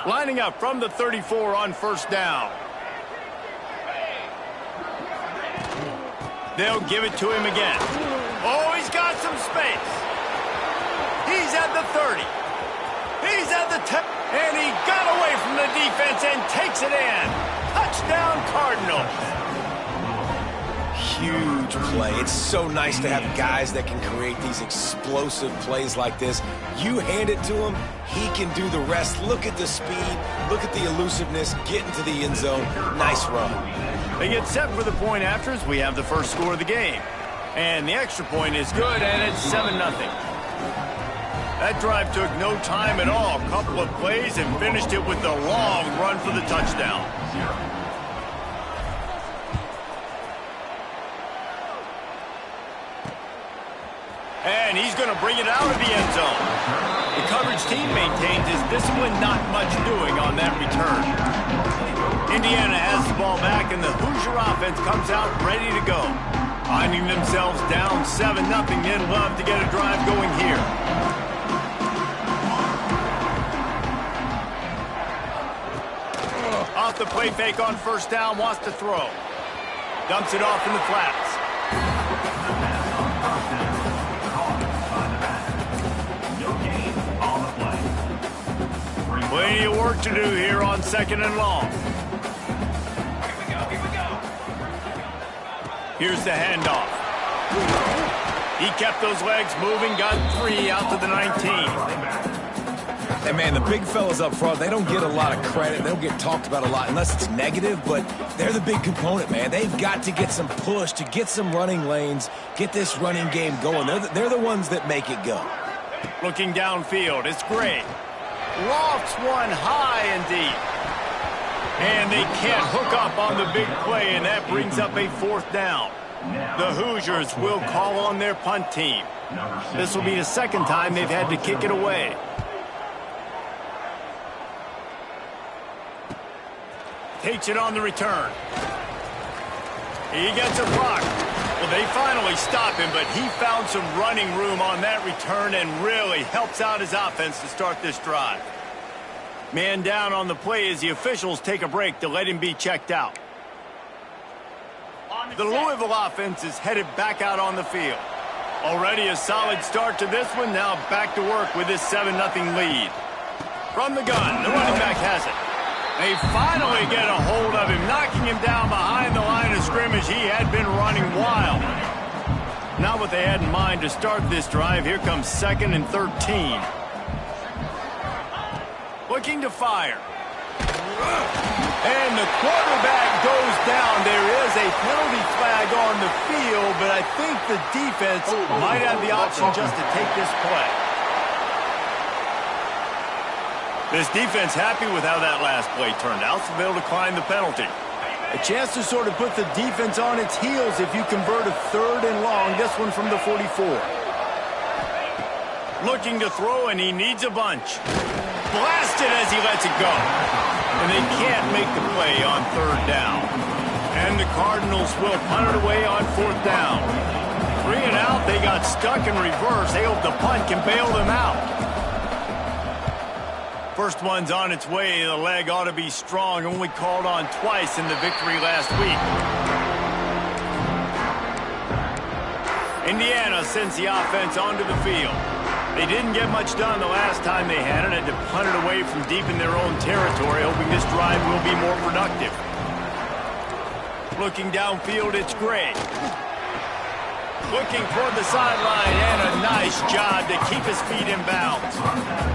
Lining up from the 34 on first down. They'll give it to him again. Oh, he's got some space. He's at the 30. He's at the 10. And he got away from the defense and takes it in. Touchdown, Cardinals. Huge play. It's so nice to have guys that can create these explosive plays like this. You hand it to him, he can do the rest. Look at the speed. Look at the elusiveness. Get into the end zone. Nice run. They get set for the point afters. We have the first score of the game. And the extra point is good, and it's 7-0. That drive took no time at all. A couple of plays and finished it with the long run for the touchdown. And he's going to bring it out of the end zone. The coverage team maintains his discipline, not much doing on that return. Indiana has the ball back, and the Hoosier offense comes out ready to go. Finding themselves down 7-0, they'd love to get a drive going here. Off the play fake on first down, wants to throw. Dumps it off in the flats. Plenty of work to do here on 2nd and long. Here's the handoff. He kept those legs moving, got 3 out to the 19. And, man, the big fellas up front, they don't get a lot of credit. They don't get talked about a lot unless it's negative, but they're the big component, man. They've got to get some push, to get some running lanes, get this running game going. They're the ones that make it go. Looking downfield, it's great. Lofts one high and deep. And they can't hook up on the big play, and that brings up a 4th down. The Hoosiers will call on their punt team. This will be the 2nd time they've had to kick it away. Takes it on the return. He gets a block. Well, they finally stop him, but he found some running room on that return and really helps out his offense to start this drive. Man down on the play as the officials take a break to let him be checked out. The Louisville offense is headed back out on the field. Already a solid start to this one. Now back to work with this 7-0 lead. From the gun, the running back has it. They finally get a hold of him, knocking him down behind the line of scrimmage. He had been running wild. Not what they had in mind to start this drive. Here comes 2nd and 13. Looking to fire. And the quarterback goes down. There is a penalty flag on the field, but I think the defense might have the option just to take this play. This defense happy with how that last play turned out, so they'll decline the penalty. A chance to sort of put the defense on its heels if you convert a 3rd and long, this one from the 44. Looking to throw, and he needs a bunch. Blasted as he lets it go. And they can't make the play on 3rd down. And the Cardinals will punt it away on 4th down. 3 and out, they got stuck in reverse. They hope the punt can bail them out. First one's on its way. The leg ought to be strong. Only called on twice in the victory last week. Indiana sends the offense onto the field. They didn't get much done the last time they had it. Had to punt it away from deep in their own territory, hoping this drive will be more productive. Looking downfield, it's Gray. Looking toward the sideline, and a nice job to keep his feet in bounds.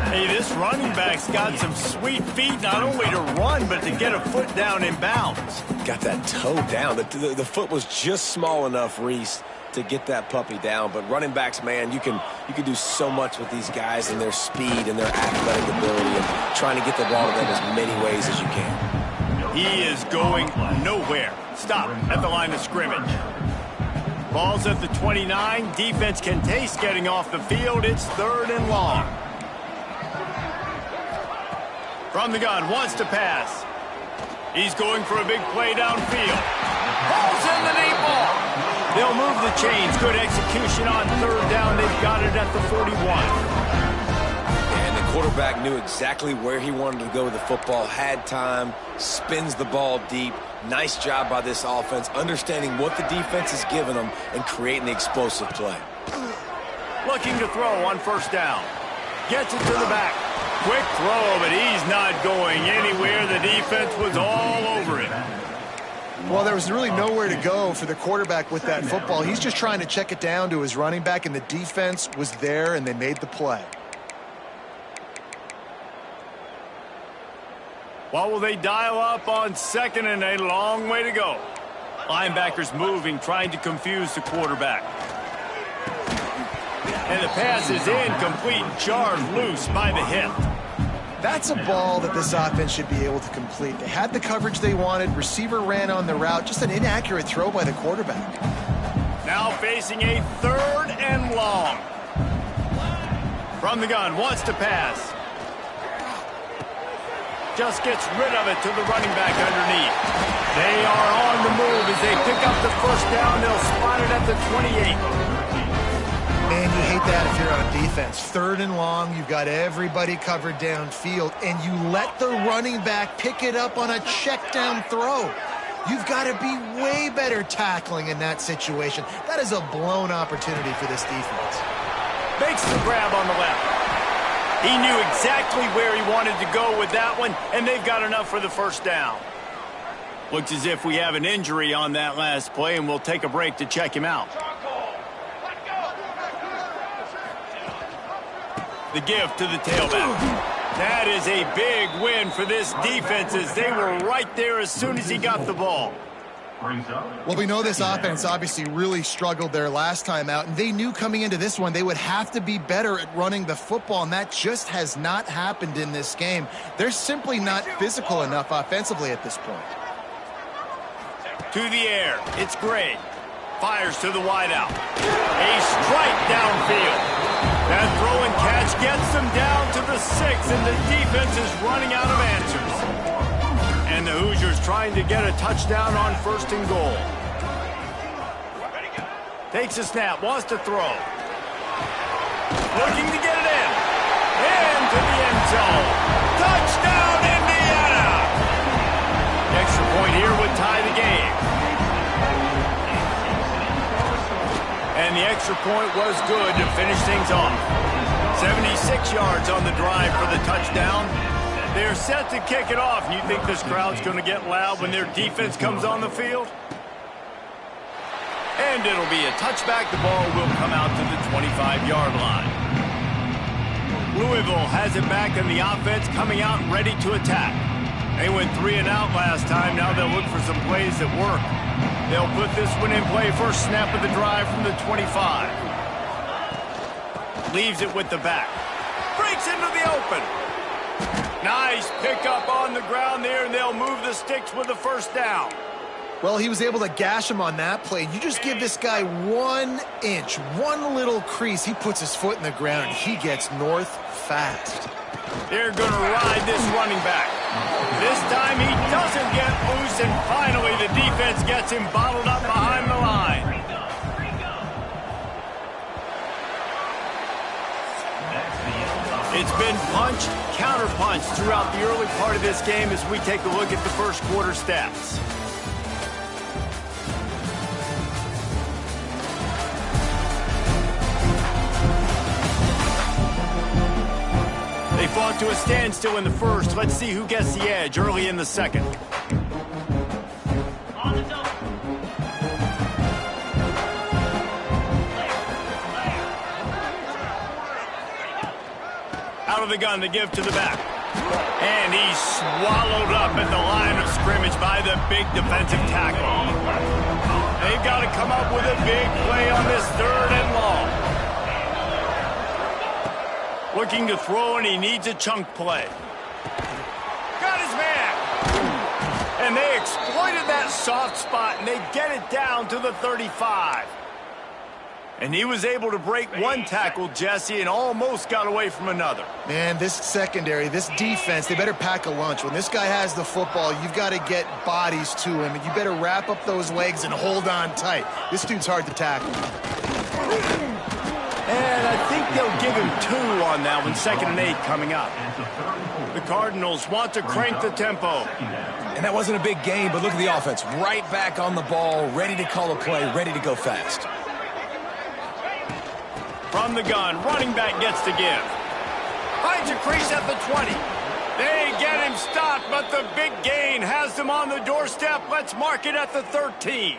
Hey, this running back's got some sweet feet, not only to run, but to get a foot down in bounds. Got that toe down. The foot was just small enough, Reese, to get that puppy down. But running backs, man, you can do so much with these guys and their speed and their athletic ability and trying to get the ball to them as many ways as you can. He is going nowhere. Stop at the line of scrimmage. Ball's at the 29. Defense can taste getting off the field. It's 3rd and long. From the gun, wants to pass. He's going for a big play downfield. Ball's in the deep ball. They'll move the chains. Good execution on 3rd down. They've got it at the 41. And the quarterback knew exactly where he wanted to go with the football, had time, spins the ball deep. Nice job by this offense, understanding what the defense is giving them and creating the explosive play. Looking to throw on first down. Gets it to the back. Quick throw, but he's not going anywhere. The defense was all over him. Well, there was really nowhere to go for the quarterback with that football. He's just trying to check it down to his running back, and the defense was there, and they made the play. What will they dial up on second and a long way to go? Linebackers moving, trying to confuse the quarterback. And the pass is incomplete, jarred loose by the hip. That's a ball that this offense should be able to complete. They had the coverage they wanted. Receiver ran on the route. Just an inaccurate throw by the quarterback. Now facing a third and long. From the gun, wants to pass. Just gets rid of it to the running back underneath. They are on the move as they pick up the first down. They'll spot it at the 28. Man, you hate that if you're on defense. Third and long, you've got everybody covered downfield, and you let the running back pick it up on a check down throw. You've got to be way better tackling in that situation. That is a blown opportunity for this defense. Makes the grab on the left. He knew exactly where he wanted to go with that one, and they've got enough for the first down. Looks as if we have an injury on that last play, and we'll take a break to check him out. The give to the tailback. That is a big win for this defense as they were right there as soon as he got the ball. Well, we know this offense obviously really struggled their last time out, and they knew coming into this one they would have to be better at running the football, and that just has not happened in this game. They're simply not physical enough offensively at this point. To the air, it's Gray. Fires to the wideout. A strike downfield. That throw and catch gets them down to the 6, and the defense is running out of answers. And the Hoosiers trying to get a touchdown on first and goal. Takes a snap, wants to throw. Looking to get it in. Into the end zone. Touchdown, Indiana! The extra point here would tie the game. And the extra point was good to finish things off. 76 yards on the drive for the touchdown. They're set to kick it off. You think this crowd's going to get loud when their defense comes on the field? And it'll be a touchback. The ball will come out to the 25-yard line. Louisville has it back, and the offense coming out ready to attack. They went 3 and out last time. Now they'll look for some plays that work. They'll put this one in play. First snap of the drive from the 25. Leaves it with the back. Breaks into the open. Nice pickup on the ground there, and they'll move the sticks with the first down. Well, he was able to gash him on that play. You just give this guy 1 inch, one little crease. He puts his foot in the ground, and he gets north fast. They're going to ride this running back. This time he doesn't get loose, and finally the defense gets him bottled up behind the line. It's been punch, counter-punch throughout the early part of this game as we take a look at the first quarter stats. They fought to a standstill in the first. Let's see who gets the edge early in the second. Out of the gun, the give to the back. And he's swallowed up at the line of scrimmage by the big defensive tackle. They've got to come up with a big play on this third and long. Looking to throw, and he needs a chunk play. Got his man. And they exploited that soft spot, and they get it down to the 35. And he was able to break one tackle, Jesse, and almost got away from another. Man, this secondary, this defense, they better pack a lunch. When this guy has the football, you've got to get bodies to him, and you better wrap up those legs and hold on tight. This dude's hard to tackle. And I think they'll give him 2 on that one, 2nd and 8 coming up. The Cardinals want to crank the tempo. And that wasn't a big game, but look at the offense. Right back on the ball, ready to call a play, ready to go fast. From the gun, running back gets to give. Finds a crease at the 20. They get him stopped, but the big gain has them on the doorstep. Let's mark it at the 13.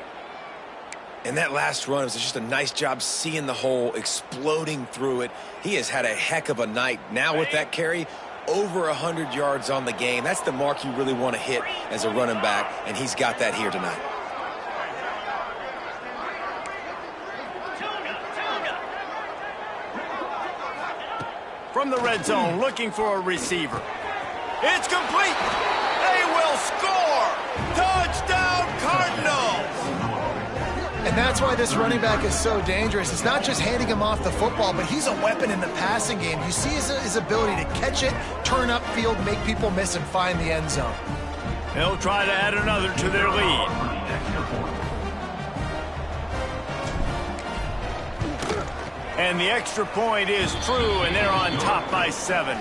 And that last run was just a nice job seeing the hole, exploding through it. He has had a heck of a night. Now with that carry, over 100 yards on the game. That's the mark you really want to hit as a running back, and he's got that here tonight. From the red zone, looking for a receiver. It's complete. They will score. Touchdown, Cardinals. And that's why this running back is so dangerous. It's not just handing him off the football, but he's a weapon in the passing game. You see his ability to catch it, turn upfield, make people miss, and find the end zone. They'll try to add another to their lead. And the extra point is true, and they're on top by 7.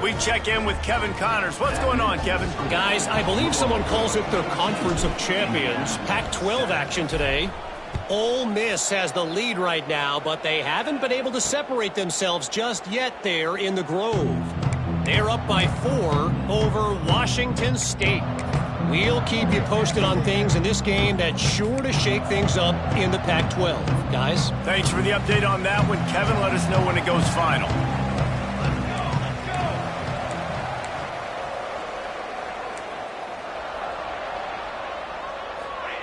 We check in with Kevin Connors. What's going on, Kevin? Guys, I believe someone calls it the Conference of Champions. Pac-12 action today. Ole Miss has the lead right now, but they haven't been able to separate themselves just yet there in the Grove. They're up by 4 over Washington State. We'll keep you posted on things in this game that's sure to shake things up in the Pac-12. Guys? Thanks for the update on that one, Kevin. Let us know when it goes final.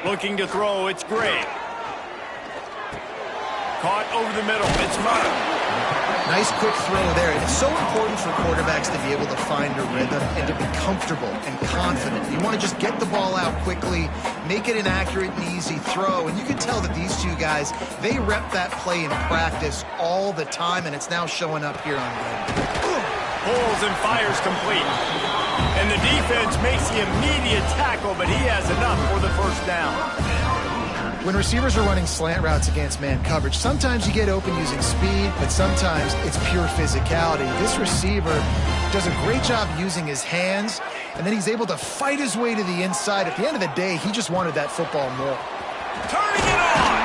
Looking to throw, it's Gray. Caught over the middle, it's Murray. Nice quick throw there. It's so important for quarterbacks to be able to find a rhythm and to be comfortable and confident. You want to just get the ball out quickly, make it an accurate and easy throw. And you can tell that these two guys, they rep that play in practice all the time, and it's now showing up here on game. Pulls and fires complete. And the defense makes the immediate tackle, but he has enough for the first down. When receivers are running slant routes against man coverage, sometimes you get open using speed, but sometimes it's pure physicality. This receiver does a great job using his hands, and then he's able to fight his way to the inside. At the end of the day, he just wanted that football more. Turning it on!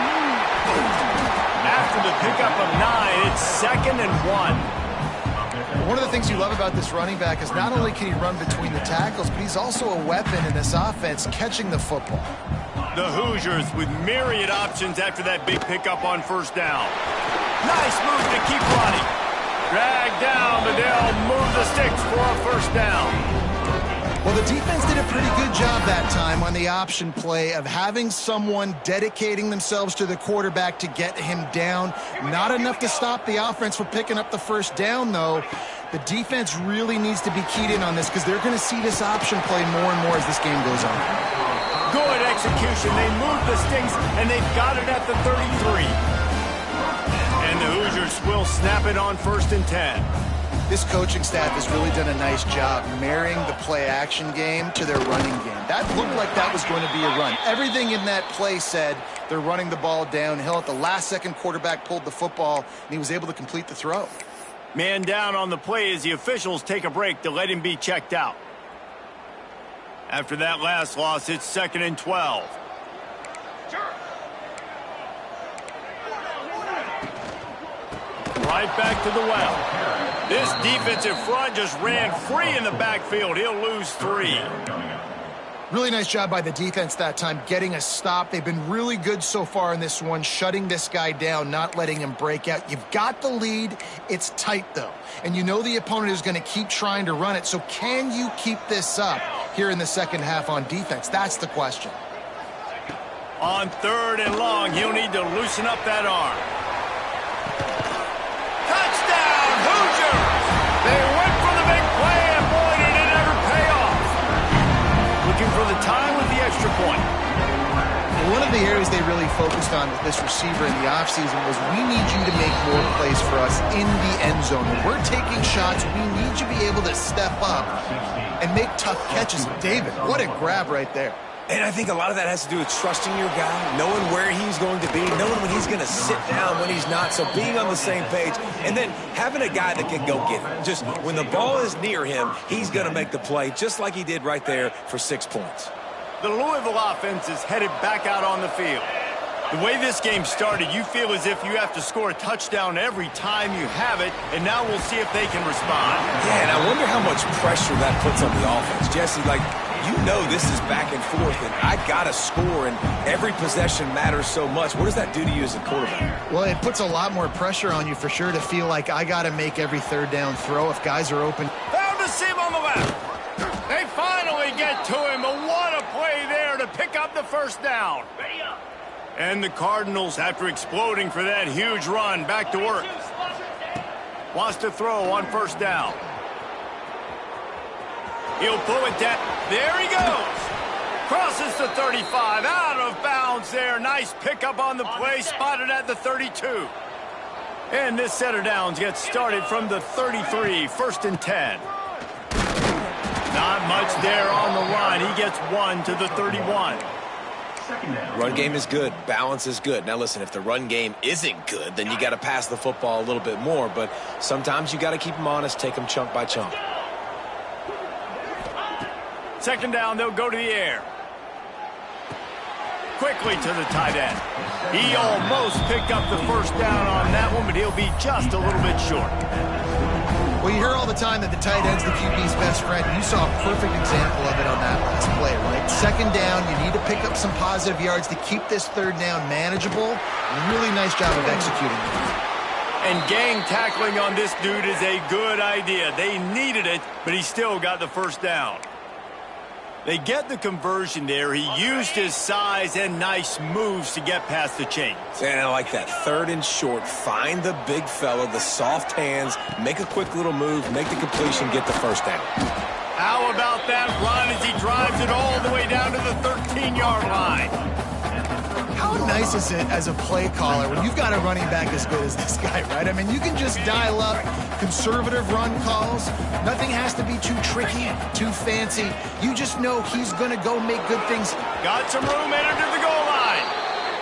After the pickup of 9, it's 2nd and 1. One of the things you love about this running back is not only can he run between the tackles, but he's also a weapon in this offense catching the football. The Hoosiers with myriad options after that big pickup on first down. Nice move to keep running. Dragged down, but they'll move the sticks for a first down. Well, the defense did a pretty good job that time on the option play of having someone dedicating themselves to the quarterback to get him down. Not enough to stop the offense from picking up the first down, though. The defense really needs to be keyed in on this because they're going to see this option play more and more as this game goes on. Good execution. They move the sticks, and they've got it at the 33. And the Hoosiers will snap it on 1st and 10. This coaching staff has really done a nice job marrying the play-action game to their running game. That looked like that was going to be a run. Everything in that play said they're running the ball downhill. At the last second, quarterback pulled the football, and he was able to complete the throw. Man down on the play as the officials take a break to let him be checked out. After that last loss, it's 2nd and 12. Right back to the well. This defensive front just ran free in the backfield. He'll lose 3. Really nice job by the defense that time, getting a stop. They've been really good so far in this one, shutting this guy down, not letting him break out. You've got the lead. It's tight, though. And you know the opponent is going to keep trying to run it. So can you keep this up here in the second half on defense? That's the question. On 3rd and long, he'll need to loosen up that arm. Touchdown, Hoosiers! They went for the big play, and boy, did it ever pay off. Looking for the time with the extra point. One of the areas they really focused on with this receiver in the offseason was we need you to make more plays for us in the end zone. When we're taking shots, we need you to be able to step up and make tough catches. David, what a grab right there. And I think a lot of that has to do with trusting your guy, knowing where he's going to be, knowing when he's going to sit down, when he's not, so being on the same page, and then having a guy that can go get it. Just when the ball is near him, he's going to make the play, just like he did right there for 6 points. The Louisville offense is headed back out on the field. The way this game started, you feel as if you have to score a touchdown every time you have it, and now we'll see if they can respond. Yeah, and I wonder how much pressure that puts on the offense. Jesse, you know this is back and forth, and I got to score, and every possession matters so much. What does that do to you as a quarterback? Well, it puts a lot more pressure on you for sure to feel like I got to make every third down throw if guys are open. Found a seam on the left. They finally get to him, but what a play there to pick up the first down. And the Cardinals, after exploding for that huge run, back to work. Wants to throw on first down. He'll pull it down. There he goes. Crosses the 35. Out of bounds there. Nice pickup on the play. Spotted at the 32. And this set of downs gets started from the 33. 1st and 10. Not much there on the line. He gets 1 to the 31. Run game is good. Balance is good. Now, listen, if the run game isn't good, then you got to pass the football a little bit more. But sometimes you got to keep them honest, take them chunk by chunk. 2nd down, they'll go to the air. Quickly to the tight end. He almost picked up the first down on that one, but he'll be just a little bit short. Well, you hear all the time that the tight end's the QB's best friend. You saw a perfect example of it on that last play, right? 2nd down, you need to pick up some positive yards to keep this 3rd down manageable. Really nice job of executing. And gang tackling on this dude is a good idea. They needed it, but he still got the first down. They get the conversion there. He used his size and nice moves to get past the chains. And I like that. 3rd and short. Find the big fella, the soft hands, make a quick little move, make the completion, get the first down. How about that run as he drives it all the way down to the 13-yard line? How nice is it as a play caller when you've got a running back as good as this guy, right? I mean, you can just dial up conservative run calls. Nothing has to be too tricky, too fancy. You just know he's going to go make good things. Got some room headed to the goal line.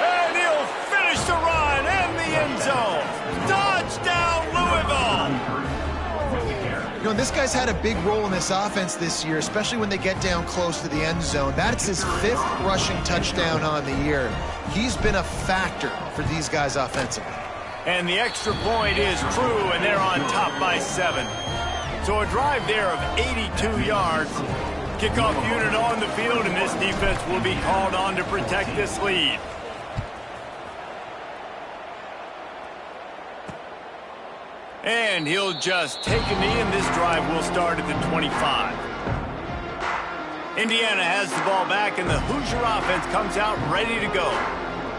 And he'll finish the run in the end zone. Touchdown, Louisville. You know, this guy's had a big role in this offense this year, especially when they get down close to the end zone. That's his 5th rushing touchdown on the year. He's been a factor for these guys offensively. And the extra point is true, and they're on top by 7. So a drive there of 82 yards. Kickoff unit on the field, and this defense will be called on to protect this lead. And he'll just take a knee, and this drive will start at the 25. Indiana has the ball back, and the Hoosier offense comes out ready to go.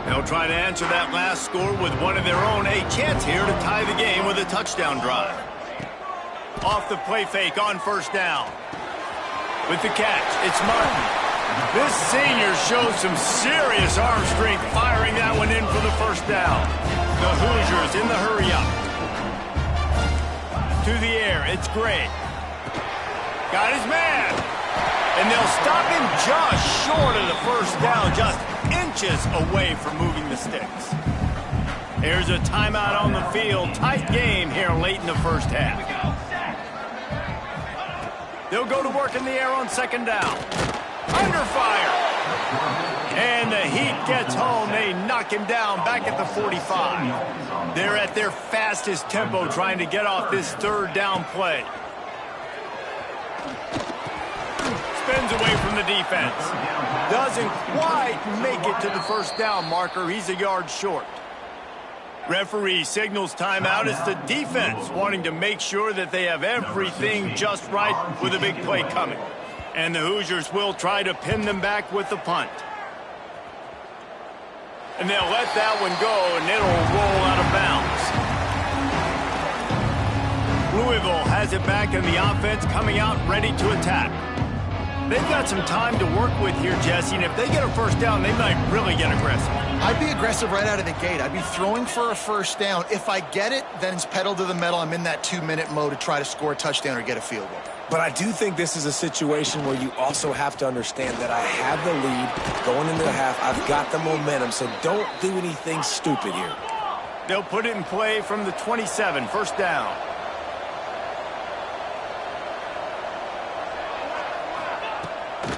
They'll try to answer that last score with one of their own. A chance here to tie the game with a touchdown drive. Off the play fake on first down. With the catch, it's Martin. This senior shows some serious arm strength, firing that one in for the first down. The Hoosiers in the hurry-up. To the air, it's Gray. Got his man. And they'll stop him just short of the first down, just inches away from moving the sticks. There's a timeout on the field. Tight game here late in the first half. They'll go to work in the air on 2nd down. Under fire. And the heat gets home. They knock him down back at the 45. They're at their fastest tempo trying to get off this 3rd down play. Spins away from the defense. Doesn't quite make it to the first down marker. He's a yard short. Referee signals timeout. It's the defense wanting to make sure that they have everything just right with a big play coming. And the Hoosiers will try to pin them back with the punt. And they'll let that one go, and it'll roll out of bounds. Louisville has it back, and the offense coming out ready to attack. They've got some time to work with here, Jesse, and if they get a first down, they might really get aggressive. I'd be aggressive right out of the gate. I'd be throwing for a first down. If I get it, then it's pedal to the metal. I'm in that 2-minute mode to try to score a touchdown or get a field goal. But I do think this is a situation where you also have to understand that I have the lead going into the half. I've got the momentum, so don't do anything stupid here. They'll put it in play from the 27, first down.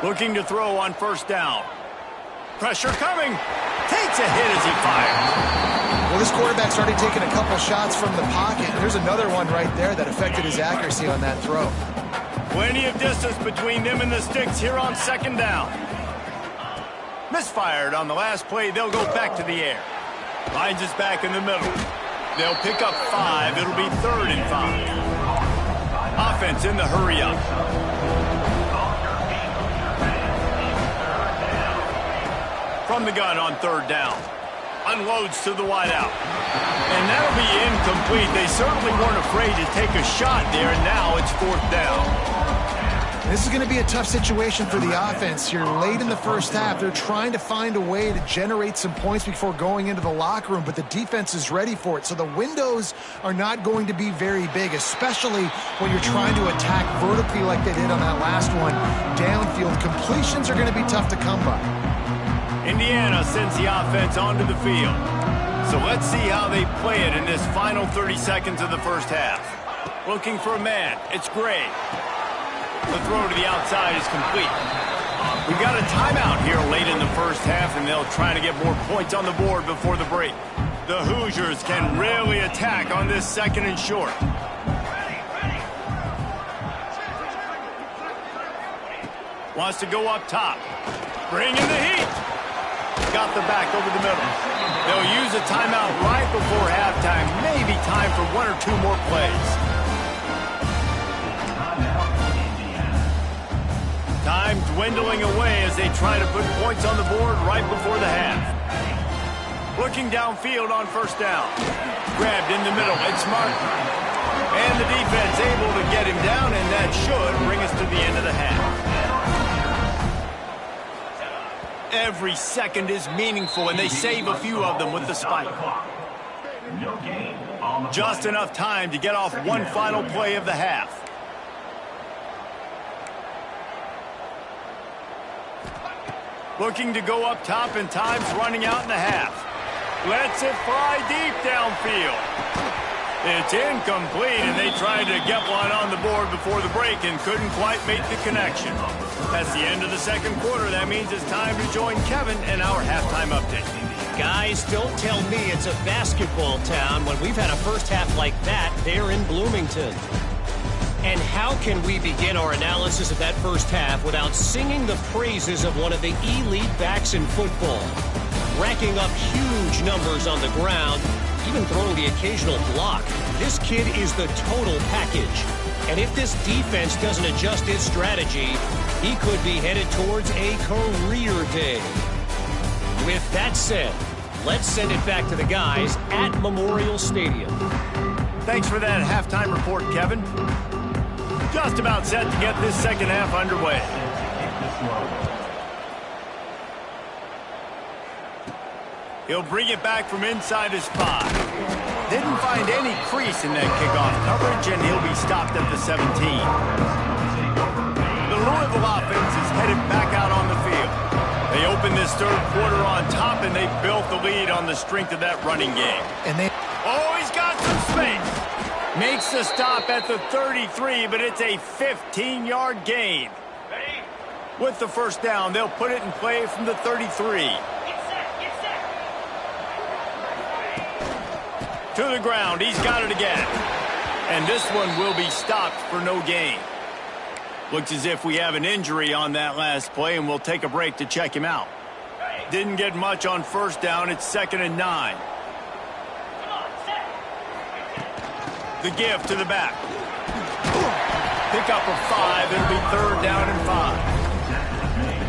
Looking to throw on first down. Pressure coming. Takes a hit as he fires. Well, this quarterback's already taken a couple shots from the pocket. There's another one right there that affected his accuracy on that throw. Plenty of distance between them and the sticks here on second down. Misfired on the last play. They'll go back to the air. Finds us back in the middle. They'll pick up 5. It'll be 3rd and 5. Offense in the hurry up. From the gun on 3rd down. Unloads to the wideout. And that'll be incomplete. They certainly weren't afraid to take a shot there, and now it's 4th down. This is going to be a tough situation for the offense. You're late in the first half. They're trying to find a way to generate some points before going into the locker room, but the defense is ready for it. So the windows are not going to be very big, especially when you're trying to attack vertically like they did on that last one. Downfield completions are going to be tough to come by. Indiana sends the offense onto the field. So let's see how they play it in this final 30 seconds of the first half. Looking for a man. It's Gray. The throw to the outside is complete. We've got a timeout here late in the first half, and they'll try to get more points on the board before the break. The Hoosiers can really attack on this 2nd and short. Wants to go up top. Bring in the heat. Got the back over the middle. They'll use a timeout right before halftime. Maybe time for 1 or 2 more plays. Time dwindling away as they try to put points on the board right before the half. Looking downfield on first down. Grabbed in the middle. It's Martin. And the defense able to get him down, and that should bring us to the end of the half. Every second is meaningful, and they save a few of them with the spike. Just enough time to get off one final play of the half. Looking to go up top, and time's running out in the half. Lets it fly deep downfield. It's incomplete, and they tried to get one on the board before the break and couldn't quite make the connection. That's the end of the second quarter. That means it's time to join Kevin in our halftime update. Guys, don't tell me it's a basketball town when we've had a first half like that there in Bloomington. And how can we begin our analysis of that first half without singing the praises of one of the elite backs in football? Racking up huge numbers on the ground, even throwing the occasional block. This kid is the total package. And if this defense doesn't adjust his strategy, he could be headed towards a career day. With that said, let's send it back to the guys at Memorial Stadium. Thanks for that halftime report, Kevin. Just about set to get this second half underway. He'll bring it back from inside his 5. Didn't find any crease in that kickoff coverage, and he'll be stopped at the 17. The Louisville offense is headed back out on the field. They opened this third quarter on top, and they built the lead on the strength of that running game. Oh, he's got some space. Makes the stop at the 33, but it's a 15-yard gain. With the first down, they'll put it in play from the 33. To the ground, he's got it again. And this one will be stopped for no gain. Looks as if we have an injury on that last play, and we'll take a break to check him out. Didn't get much on first down. It's 2nd and 9. The give to the back. Pick up a 5. It'll be 3rd down and 5.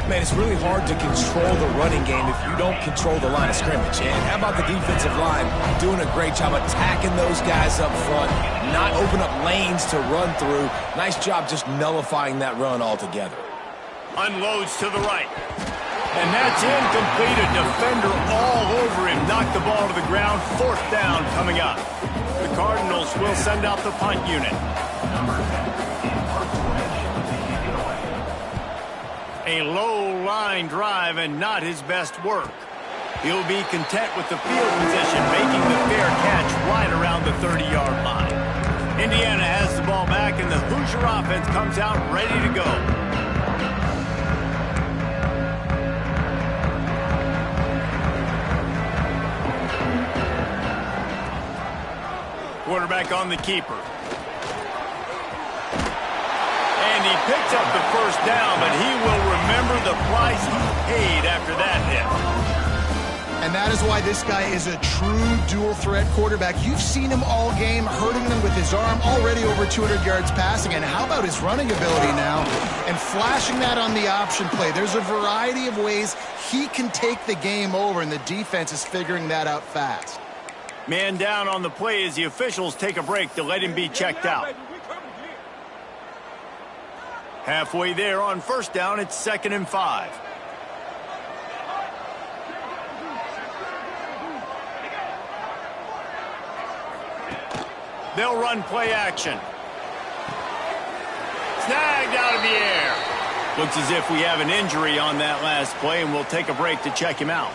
Man, it's really hard to control the running game if you don't control the line of scrimmage. And how about the defensive line doing a great job attacking those guys up front, not open up lanes to run through. Nice job just nullifying that run altogether. Unloads to the right. And that's incomplete. A defender all over him. Knocked the ball to the ground. 4th down coming up. The Cardinals will send out the punt unit. A low line drive and not his best work. He'll be content with the field position, making the fair catch right around the 30-yard line. Indiana has the ball back, and the Hoosier offense comes out ready to go. Quarterback on the keeper. And he picks up the first down, but he will remember the price he paid after that hit. And that is why this guy is a true dual-threat quarterback. You've seen him all game, hurting them with his arm, already over 200 yards passing. And how about his running ability now? And flashing that on the option play. There's a variety of ways he can take the game over, and the defense is figuring that out fast. Man down on the play as the officials take a break to let him be checked out. Halfway there on first down, it's 2nd and 5. They'll run play action. Snagged out of the air. Looks as if we have an injury on that last play, and we'll take a break to check him out.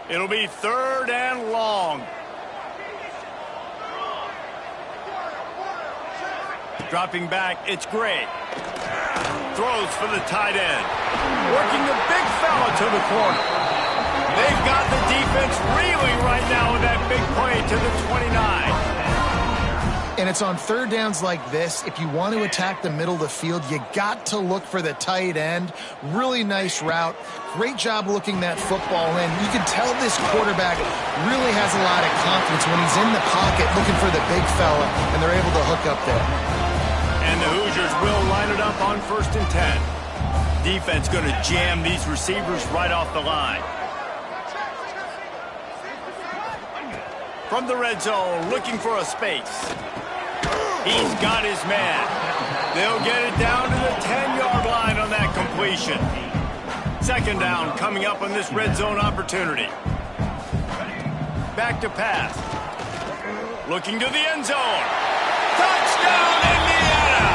It'll be 3rd and long. Dropping back, it's Gray. Throws for the tight end. Working the big fella to the corner. They've got the defense reeling right now with that big play to the 29. And it's on 3rd downs like this. If you want to attack the middle of the field, you got to look for the tight end. Really nice route. Great job looking that football in. You can tell this quarterback really has a lot of confidence when he's in the pocket looking for the big fella, and they're able to hook up there. And the Hoosiers will line it up on 1st and 10. Defense going to jam these receivers right off the line. From the red zone, looking for a space. He's got his man. They'll get it down to the 10-yard line on that completion. 2nd down coming up on this red zone opportunity. Back to pass. Looking to the end zone. Touchdown, Indiana!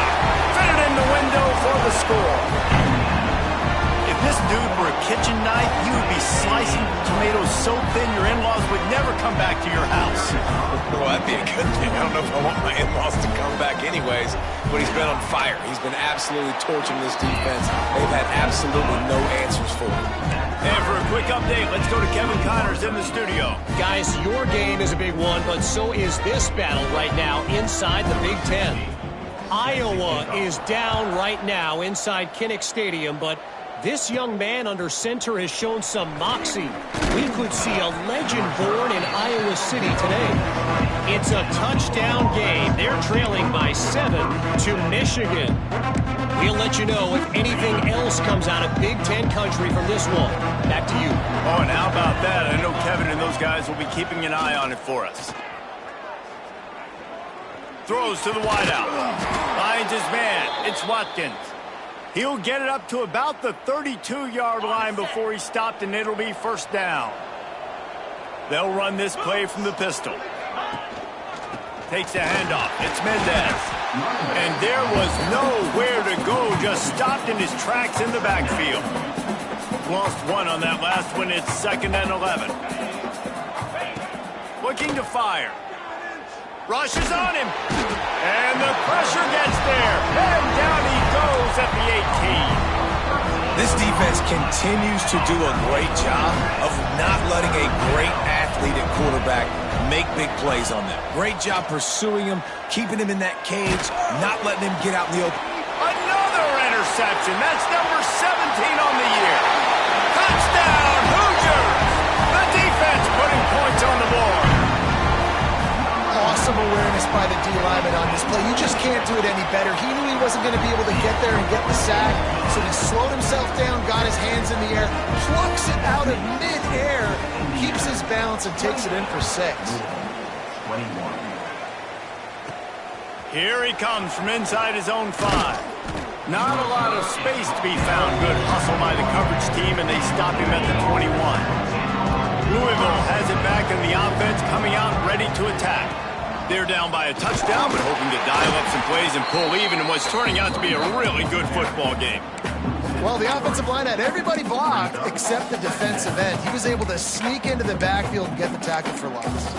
Fitted in the window for the score. If this dude were a kitchen knife, he would be slicing tomatoes so thin your in-laws would never come back to your house. Well, that'd be a good thing. I don't know if I want my in-laws to come back anyways, but he's been on fire. He's been absolutely torching this defense. They've had absolutely no answers for him. And for a quick update, let's go to Kevin Connors in the studio. Guys, your game is a big one, but so is this battle right now inside the Big Ten. Iowa is down right now inside Kinnick Stadium, but this young man under center has shown some moxie. We could see a legend born in Iowa City today. It's a touchdown game. They're trailing by 7 to Michigan. We'll let you know if anything else comes out of Big Ten country from this one. Back to you. Oh, and how about that? I know Kevin and those guys will be keeping an eye on it for us. Throws to the wideout. Finds his man. It's Watkins. He'll get it up to about the 32-yard line before he's stopped, and it'll be 1st down. They'll run this play from the pistol. Takes a handoff. It's Mendez. And there was nowhere to go, just stopped in his tracks in the backfield. Lost one on that last one. It's 2nd and 11. Looking to fire. Rushes on him. And the pressure gets there. And down he goes at the 18. This defense continues to do a great job of not letting a great athlete at quarterback make big plays on them. Great job pursuing him, keeping him in that cage, not letting him get out in the open. Another interception. That's number 17 on the year. Touchdown, Hoosiers! The defense putting points on the board. Awesome awareness by the D-lineman on this play. You just can't do it any better. He knew he wasn't going to be able to get there and get the sack, so he slowed himself down, got his hands in the air, plucks it out of mid-air, keeps his balance, and takes it in for 6. Here he comes from inside his own 5. Not a lot of space to be found. Good hustle by the coverage team, and they stop him at the 21. and the offense coming out ready to attack. They're down by a touchdown, but hoping to dial up some plays and pull even in what's turning out to be a really good football game. Well, the offensive line had everybody blocked except the defensive end. He was able to sneak into the backfield and get the tackle for loss.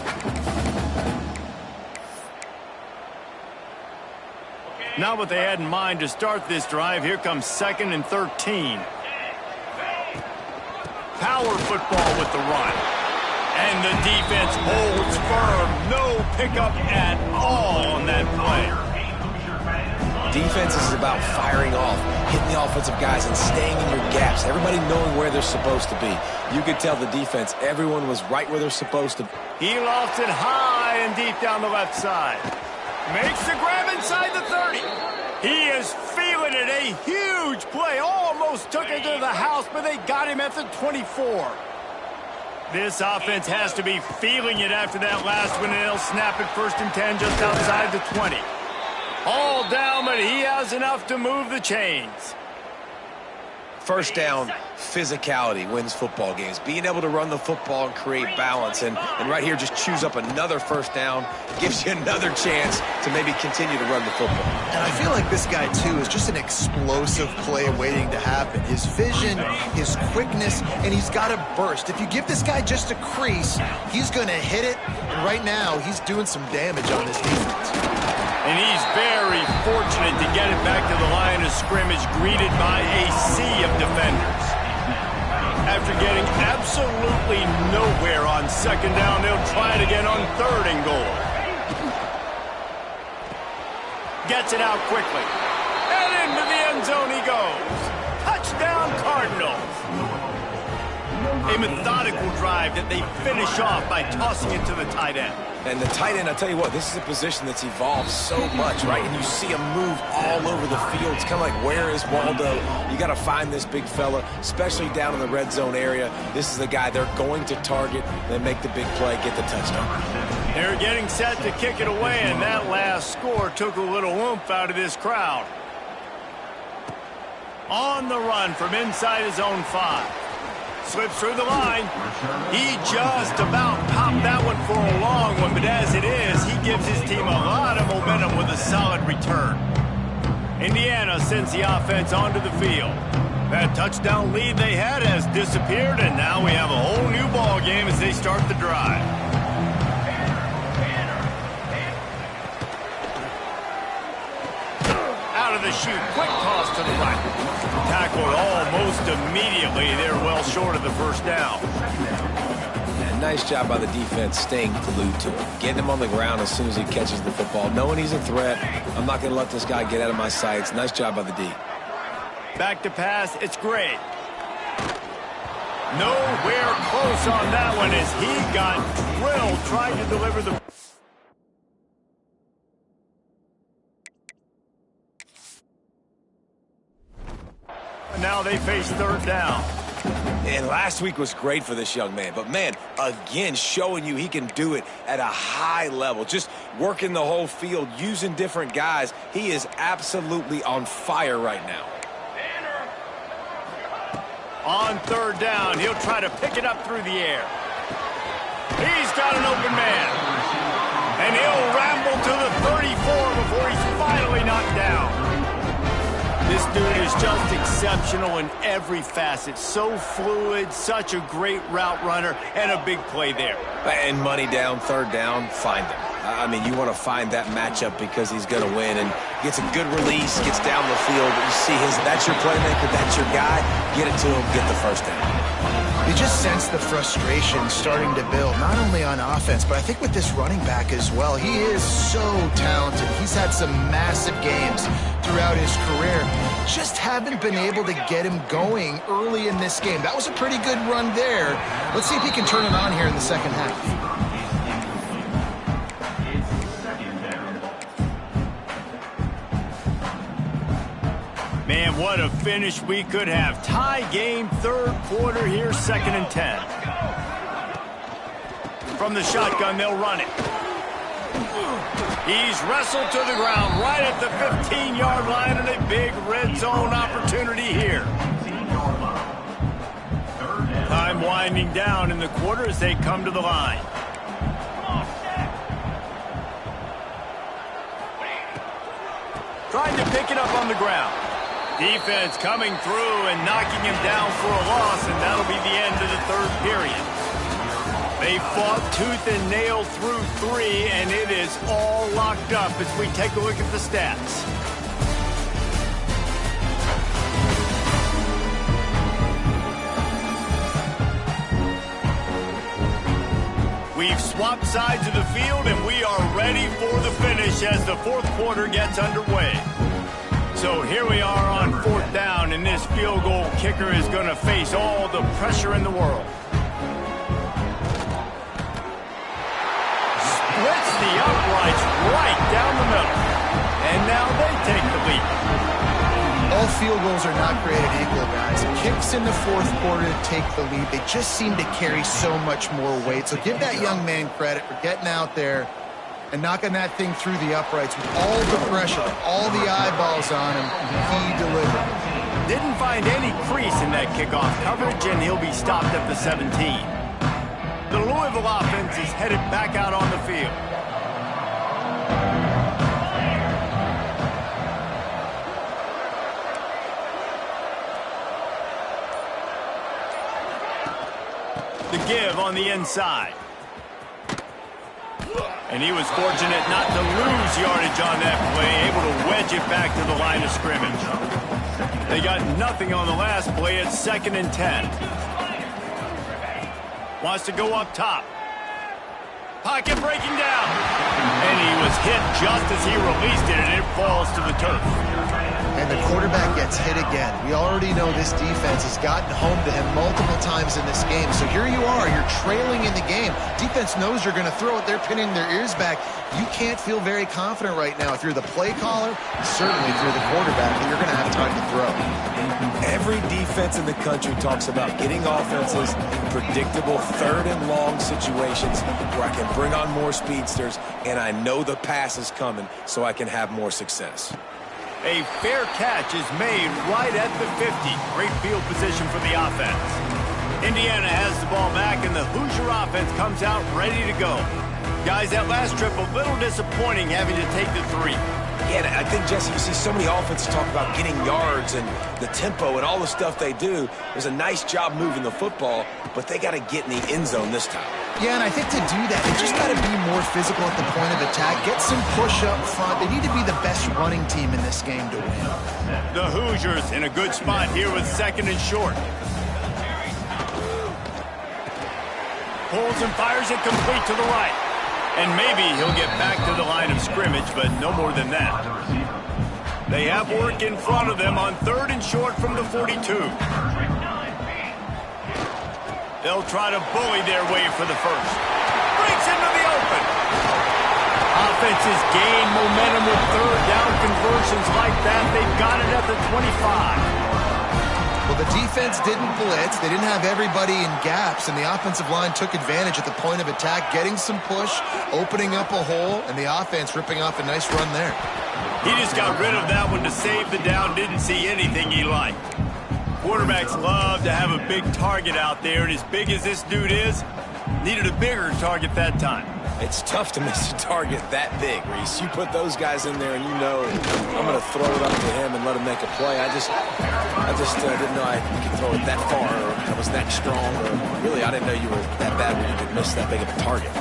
Not what they had in mind to start this drive. Here comes 2nd and 13. Power football with the run. And the defense holds firm. No pickup at all on that play. Defense is about firing off, hitting the offensive guys and staying in your gaps. Everybody knowing where they're supposed to be. You could tell the defense, everyone was right where they're supposed to be. He lofts it high and deep down the left side. Makes the grab inside the 30. He is feeling it. A huge play. Almost took it to the house, but they got him at the 24. This offense has to be feeling it after that last one, and they'll snap it 1st and 10 just outside the 20. All down, but he has enough to move the chains. First down, physicality wins football games. Being able to run the football and create balance. And right here, just choose up another first down. Gives you another chance to maybe continue to run the football. And I feel like this guy, too, is just an explosive play waiting to happen. His vision, his quickness, and he's got a burst. If you give this guy just a crease, he's going to hit it. And right now, he's doing some damage on this defense. And he's very fortunate to get it back to the line of scrimmage, greeted by a sea of defenders. After getting absolutely nowhere on 2nd down, they'll try it again on 3rd and goal. Gets it out quickly. And into the end zone he goes. Touchdown, Cardinals. A methodical drive that they finish off by tossing it to the tight end. And the tight end, I'll tell you what, this is a position that's evolved so much, right? And you see him move all over the field. It's kind of like, where is Waldo? You got to find this big fella, especially down in the red zone area. This is the guy they're going to target, then make the big play, get the touchdown. They're getting set to kick it away, and that last score took a little oomph out of this crowd. On the run from inside his own 5. Slips through the line. He just about popped that one for a long one, but as it is, he gives his team a lot of momentum with a solid return. Indiana sends the offense onto the field. That touchdown lead they had has disappeared, and now we have a whole new ball game as they start the drive. Out of the chute, quick toss to the right. Tackled almost immediately. They're well short of the first down. And nice job by the defense staying glued to him. Getting him on the ground as soon as he catches the football. Knowing he's a threat, I'm not going to let this guy get out of my sights. Nice job by the D. Back to pass, it's great. Nowhere close on that one as he got drilled trying to deliver the... Now they face 3rd down. And last week was great for this young man. But, man, again, showing you he can do it at a high level. Just working the whole field, using different guys. He is absolutely on fire right now. On 3rd down, he'll try to pick it up through the air. He's got an open man. And he'll ramble to the 34 before he's finally knocked down. This dude is just exceptional in every facet. So fluid, such a great route runner, and a big play there. And money down, 3rd down, find him. I mean, you want to find that matchup because he's going to win and gets a good release, gets down the field. You see that's your playmaker, that's your guy. Get it to him, get the first down. You just sense the frustration starting to build, not only on offense, but I think with this running back as well. He is so talented. He's had some massive games throughout his career. Just haven't been able to get him going early in this game. That was a pretty good run there. Let's see if he can turn it on here in the 2nd half. Man, what a finish we could have. Tie game, 3rd quarter here, 2nd and 10. From the shotgun, they'll run it. He's wrestled to the ground right at the 15-yard line, and a big red zone opportunity here. Time winding down in the quarter as they come to the line. trying to pick it up on the ground. Defense coming through and knocking him down for a loss, and that'll be the end of the third period. They fought tooth and nail through 3, and it is all locked up as we take a look at the stats. We've swapped sides of the field, and we are ready for the finish as the fourth quarter gets underway. So here we are on fourth down, and this field goal kicker is going to face all the pressure in the world. Splits the uprights right down the middle. And now they take the lead. All field goals are not created equal, guys. Kicks in the fourth quarter to take the lead. They just seem to carry so much more weight. So give that young man credit for getting out there and knocking that thing through the uprights with all the pressure, all the eyeballs on him. He delivered. Didn't find any crease in that kickoff coverage, and he'll be stopped at the 17. The Louisville offense is headed back out on the field. The give on the inside. And he was fortunate not to lose yardage on that play, able to wedge it back to the line of scrimmage. They got nothing on the last play. It's 2nd and 10. Wants to go up top. Pocket breaking down. And he was hit just as he released it, and it falls to the turf. And the quarterback gets hit again. We already know this defense has gotten home to him multiple times in this game. So here you are, you're trailing in the game. Defense knows you're going to throw it. They're pinning their ears back. You can't feel very confident right now if you're the play caller, certainly if you're the quarterback, that you're going to have time to throw. Every defense in the country talks about getting offenses in predictable 3rd and long situations where I can bring on more speedsters and I know the pass is coming so I can have more success. A fair catch is made right at the 50. Great field position for the offense. Indiana has the ball back, and the Hoosier offense comes out ready to go. Guys, that last trip, a little disappointing having to take the 3. Yeah, I think, Jesse, you see so many offenses talk about getting yards and the tempo and all the stuff they do. There's a nice job moving the football, but they got to get in the end zone this time. Yeah, and I think to do that, they just got to be more physical at the point of attack, get some push up front. They need to be the best running team in this game to win. The Hoosiers in a good spot here with 2nd and short. Pulls and fires it complete to the right. And maybe he'll get back to the line of scrimmage, but no more than that. They have work in front of them on 3rd and short from the 42. They'll try to bully their way for the first. Breaks into the open. Offenses gain momentum with 3rd down conversions like that. They've got it at the 25. Well, the defense didn't blitz. They didn't have everybody in gaps, and the offensive line took advantage at the point of attack, getting some push, opening up a hole, and the offense ripping off a nice run there. He just got rid of that one to save the down, didn't see anything he liked. Quarterbacks love to have a big target out there, and as big as this dude is, needed a bigger target that time. It's tough to miss a target that big, Reese. You put those guys in there, and you know I'm going to throw it up to him and let him make a play. I just didn't know I could throw it that far, or I was that strong, or really I didn't know you were that bad where you could miss that big of a target.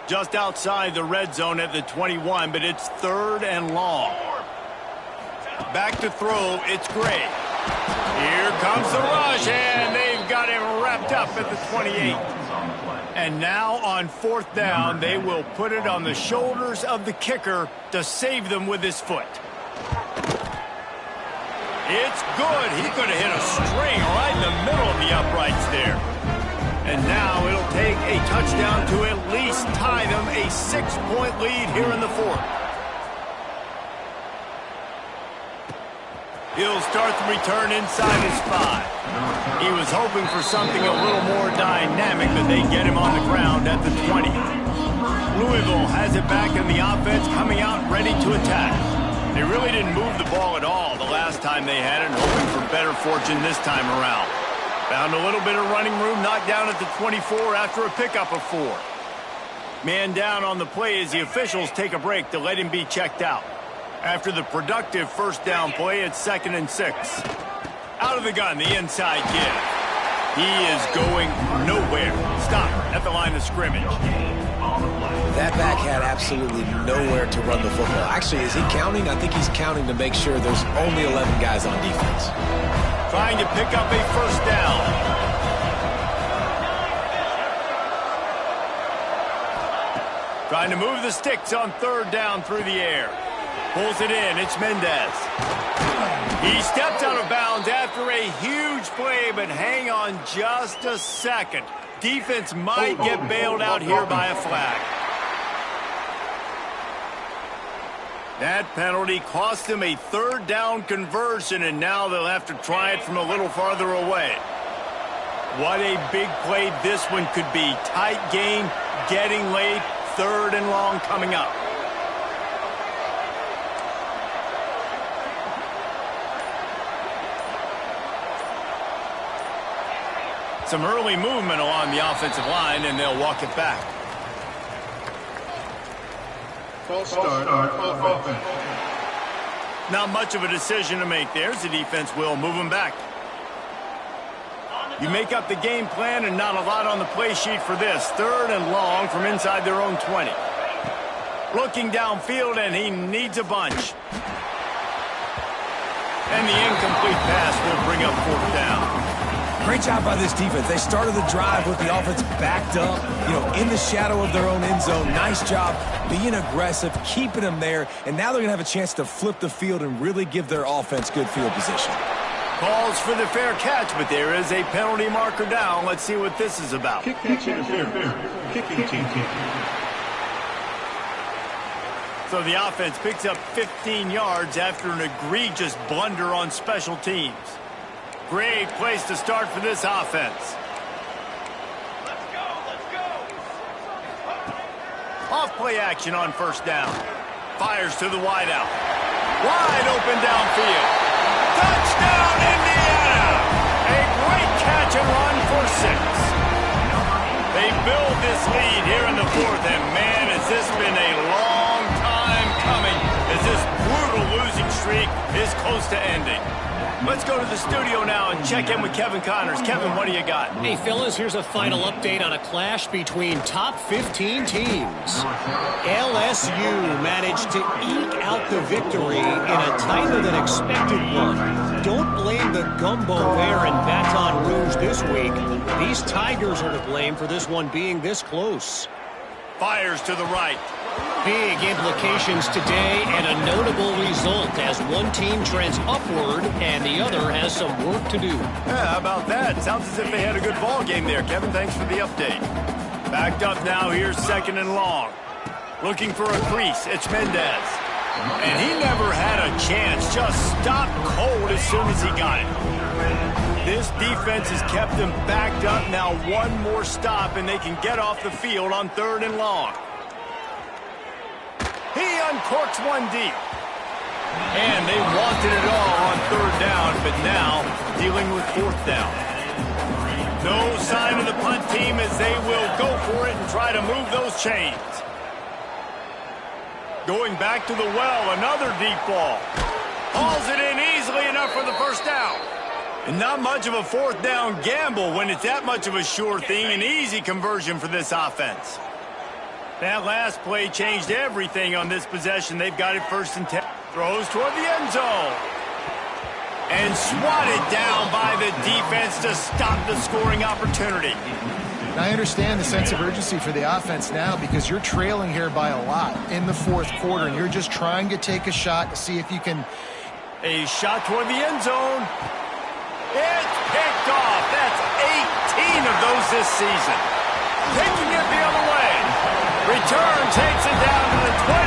Just outside the red zone at the 21, but it's 3rd and long. Back to throw, it's Gray. Here comes the rush, and they've got him wrapped up at the 28. And now on 4th down, they will put it on the shoulders of the kicker to save them with his foot. It's good. He could have hit a string right in the middle of the uprights there. And now it'll take a touchdown to at least tie them a 6-point lead here in the 4th. He'll start the return inside his 5. He was hoping for something a little more dynamic, but they get him on the ground at the 20. Louisville has it back in the offense, coming out ready to attack. They really didn't move the ball at all the last time they had it, hoping for better fortune this time around. Found a little bit of running room, knocked down at the 24 after a pickup of 4. Man down on the play as the officials take a break to let him be checked out. After the productive first down play, it's 2nd and 6. Out of the gun, the inside give. He is going nowhere. Stop at the line of scrimmage. That back had absolutely nowhere to run the football. Actually, is he counting? I think he's counting to make sure there's only 11 guys on defense. Trying to pick up a first down. Trying to move the sticks on 3rd down through the air. Pulls it in. It's Mendez. He steps out of bounds after a huge play, but hang on just a second. Defense might get bailed out here by a flag. That penalty cost them a 3rd down conversion, and now they'll have to try it from a little farther away. What a big play this one could be. Tight game, getting late, 3rd and long coming up. Some early movement along the offensive line, and they'll walk it back. False start offense. Not much of a decision to make there. The defense will move them back. You make up the game plan and not a lot on the play sheet for this. 3rd and long from inside their own 20. Looking downfield, and he needs a bunch. And the incomplete pass will bring up 4th down. Great job by this defense. They started the drive with the offense backed up, in the shadow of their own end zone. Nice job being aggressive, keeping them there, and now they're going to have a chance to flip the field and really give their offense good field position. Calls for the fair catch, but there is a penalty marker down. Let's see what this is about. Kick catch interference. Kicking team. So the offense picks up 15 yards after an egregious blunder on special teams. Great place to start for this offense. Let's go. Off play action on 1st down. Fires to the wideout. Wide open downfield. Touchdown, Indiana! A great catch and run for 6. They build this lead here in the 4th, and man, has this been a long time coming as this brutal losing streak is close to ending. Let's go to the studio now and check in with Kevin Connors. Kevin, what do you got? Hey, fellas, here's a final update on a clash between top 15 teams. LSU managed to eke out the victory in a tighter than expected one. Don't blame the gumbo there in Baton Rouge this week. These Tigers are to blame for this one being this close. Fires to the right. Big implications today and a notable result as one team trends upward and the other has some work to do. Yeah, how about that? Sounds as if they had a good ball game there, Kevin. Thanks for the update. Backed up now, here's 2nd and long. Looking for a crease, it's Mendez. And he never had a chance, just stopped cold as soon as he got it. This defense has kept them backed up. Now one more stop and they can get off the field on 3rd and long. He uncorks one deep. And they wanted it all on 3rd down, but now dealing with 4th down. No sign of the punt team as they will go for it and try to move those chains. Going back to the well, another deep ball. Hauls it in easily enough for the 1st down. And not much of a 4th down gamble when it's that much of a sure thing. An easy conversion for this offense. That last play changed everything on this possession. They've got it 1st and 10. Throws toward the end zone. And swatted down by the defense to stop the scoring opportunity. I understand the sense of urgency for the offense now because you're trailing here by a lot in the 4th quarter, and you're just trying to take a shot to see if you can. A shot toward the end zone. It's picked off. That's 18 of those this season. Taking it the other way. Return takes it down to the 20.